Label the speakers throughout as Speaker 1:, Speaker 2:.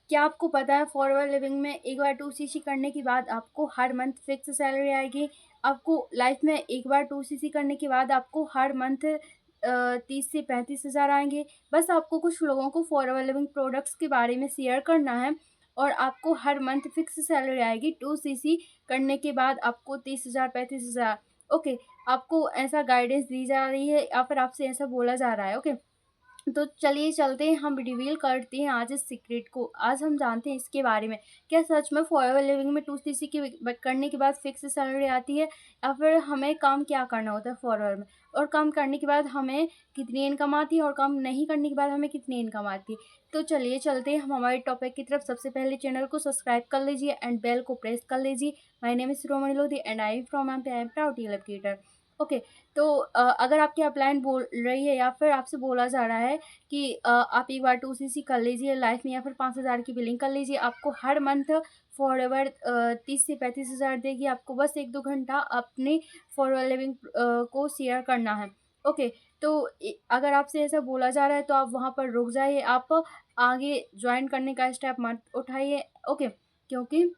Speaker 1: क्या आपको पता है फॉरवर्ड लिविंग में एक बार 2cc करने के बाद आपको हर मंथ फिक्स सैलरी आएगी। आपको लाइफ में एक बार 2cc करने के बाद आपको हर मंथ 30 से 35 हज़ार आएंगे। बस आपको कुछ लोगों को फॉरवर्ड लिविंग प्रोडक्ट्स के बारे में शेयर करना है और आपको हर मंथ फिक्स सैलरी आएगी। 2cc करने के बाद आपको 30 हज़ार 35 हज़ार। ओके, आपको ऐसा गाइडेंस दी जा रही है या फिर आपसे ऐसा बोला जा रहा है। ओके, तो चलिए चलते हैं, हम रिवील करते हैं आज इस सीक्रेट को। आज हम जानते हैं इसके बारे में, क्या सच में फॉरएवर लिविंग में 2cc की करने के बाद फिक्स सैलरी आती है, या फिर हमें काम क्या करना होता है फॉरएवर में, और काम करने के बाद हमें कितनी इनकम आती है और काम नहीं करने के बाद हमें कितनी इनकम आती है। तो चलिए चलते हैं हम हमारे टॉपिक की तरफ। सबसे पहले चैनल को सब्सक्राइब कर लीजिए एंड बेल को प्रेस कर लीजिए। My name is Roman Lodhi and I am from MP, I am proud educator. Okay, तो अगर आपकी अपलाइन बोल रही है या फिर आपसे बोला जा रहा है कि आप एक बार 2cc कर लीजिए लाइफ में, या फिर 5,000 की बिलिंग कर लीजिए, आपको हर मंथ फॉरएवर 30 से 35 हज़ार देगी। आपको बस 1-2 घंटा अपनी फॉरएवर लिविंग को शेयर करना है। ओके, तो अगर आपसे ऐसा बोला जा रहा है तो आप वहाँ पर रुक जाइए, आप आगे ज्वाइन करने का स्टेप मत उठाइए। ओके, क्योंकि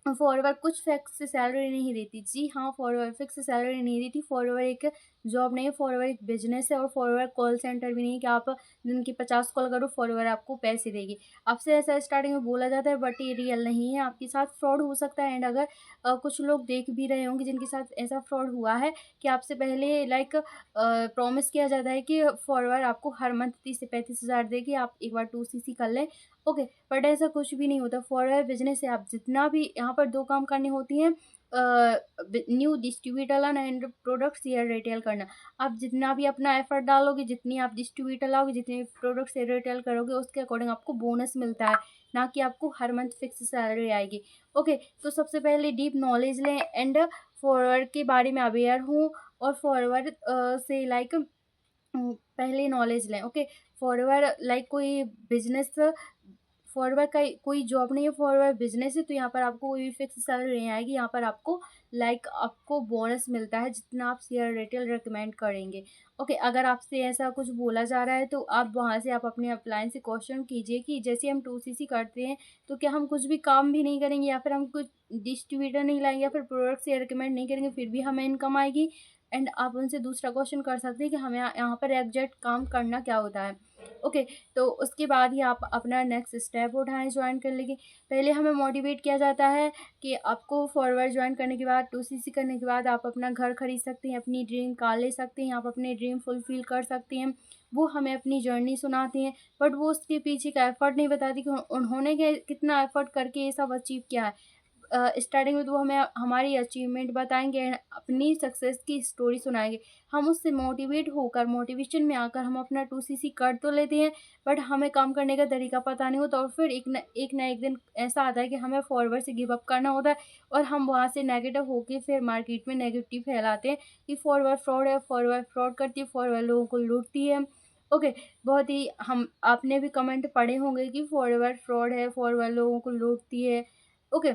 Speaker 1: फॉरएवर कुछ फिक्स सैलरी नहीं देती। जी हाँ, फॉरएवर फिक्स सैलरी नहीं देती। फॉरएवर एक जॉब नहीं है, फॉरएवर एक बिजनेस है, और फॉरएवर कॉल सेंटर भी नहीं है कि आप दिन की 50 कॉल करो फॉरएवर आपको पैसे देगी। आपसे ऐसा स्टार्टिंग में बोला जाता है, बट ये रियल नहीं है। आपके साथ फ्रॉड हो सकता है। एंड अगर कुछ लोग देख भी रहे होंगे जिनके साथ ऐसा फ्रॉड हुआ है कि आपसे पहले लाइक प्रॉमिस किया जाता है कि फॉरएवर आपको हर मंथ 30 से 35 हज़ार देगी, आप एक बार 2cc कर लें। ओके, बट ऐसा कुछ भी नहीं होता। फॉरएवर बिजनेस है। आप जितना भी यहाँ पर 2 काम करने होती हैं, न्यू डिस्ट्रीब्यूटर लाना एंड प्रोडक्ट्स या रिटेल करना। आप जितना भी अपना एफर्ट डालोगे, जितनी आप डिस्ट्रीब्यूटर लाओगे, जितने प्रोडक्ट्स या रिटेल करोगे, उसके अकॉर्डिंग आपको बोनस मिलता है, ना कि आपको हर मंथ फिक्स सैलरी आएगी। ओके, तो सबसे पहले डीप नॉलेज लें एंड फॉरवर्ड के बारे में अवेयर हूँ, और फॉरवर्ड से लाइक पहले नॉलेज लें। ओके, फॉरएवर लाइक कोई बिजनेस, फॉरएवर का कोई जॉब नहीं है, फॉरएवर बिजनेस है। तो यहाँ पर आपको कोई भी फिक्स सैलरी नहीं आएगी। यहाँ पर आपको लाइक आपको बोनस मिलता है जितना आप शेयर रिटेल रिकमेंड करेंगे। ओके, अगर आपसे ऐसा कुछ बोला जा रहा है तो आप वहाँ से आप अपने अपलाइन से क्वेश्चन कीजिए कि जैसे हम 2cc करते हैं तो क्या हम कुछ भी काम भी नहीं करेंगे, या फिर हम कुछ डिस्ट्रीब्यूटर नहीं लाएंगे, या फिर प्रोडक्ट शेयर रिकमेंड नहीं करेंगे, फिर भी हमें इनकम आएगी। एंड आप उनसे दूसरा क्वेश्चन कर सकते हैं कि हमें यहाँ पर एग्जैक्ट काम करना क्या होता है। ओके, तो उसके बाद ही आप अपना नेक्स्ट स्टेप उठाएं ज्वाइन करने के। पहले हमें मोटिवेट किया जाता है कि आपको फॉरवर्ड ज्वाइन करने के बाद, 2cc करने के बाद आप अपना घर खरीद सकते हैं, अपनी ड्रीम कार ले सकते हैं, आप अपने ड्रीम फुलफिल कर सकते हैं। वो हमें अपनी जर्नी सुनाते हैं, बट वो उसके पीछे का एफर्ट नहीं बताती कि उन्होंने कितना एफर्ट करके ये सब अचीव किया है। स्टार्टिंग में तो वो हमें हमारी अचीवमेंट बताएँगे, अपनी सक्सेस की स्टोरी सुनाएँगे। हम उससे मोटिवेट होकर, मोटिवेशन में आकर हम अपना 2cc कर तो लेते हैं, बट हमें काम करने का तरीका पता नहीं होता, और फिर एक ना एक दिन ऐसा आता है कि हमें फॉरवर्ड से गिव अप करना होता है, और हम वहाँ से नेगेटिव होके फिर मार्केट में नेगेटिव फैलाते हैं कि फॉरवर्ड फ्रॉड है, फॉरवर्ड फ्रॉड करती है, फॉरवर्ड लोगों को लूटती है। ओके, बहुत ही हम आपने भी कमेंट पढ़े होंगे कि फॉरवर्ड फ्रॉड है, फॉरवर्ड लोगों को लूटती है। ओके,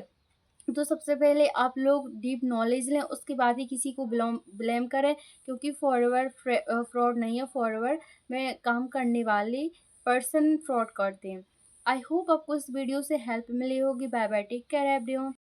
Speaker 1: तो सबसे पहले आप लोग डीप नॉलेज लें, उसके बाद ही किसी को ब्लेम करें, क्योंकि फॉरवर्ड फ्रॉड नहीं है। फॉरवर्ड में काम करने वाले पर्सन फ्रॉड करते हैं। आई होप आपको इस वीडियो से हेल्प मिली होगी। Bye bye, take care everyone.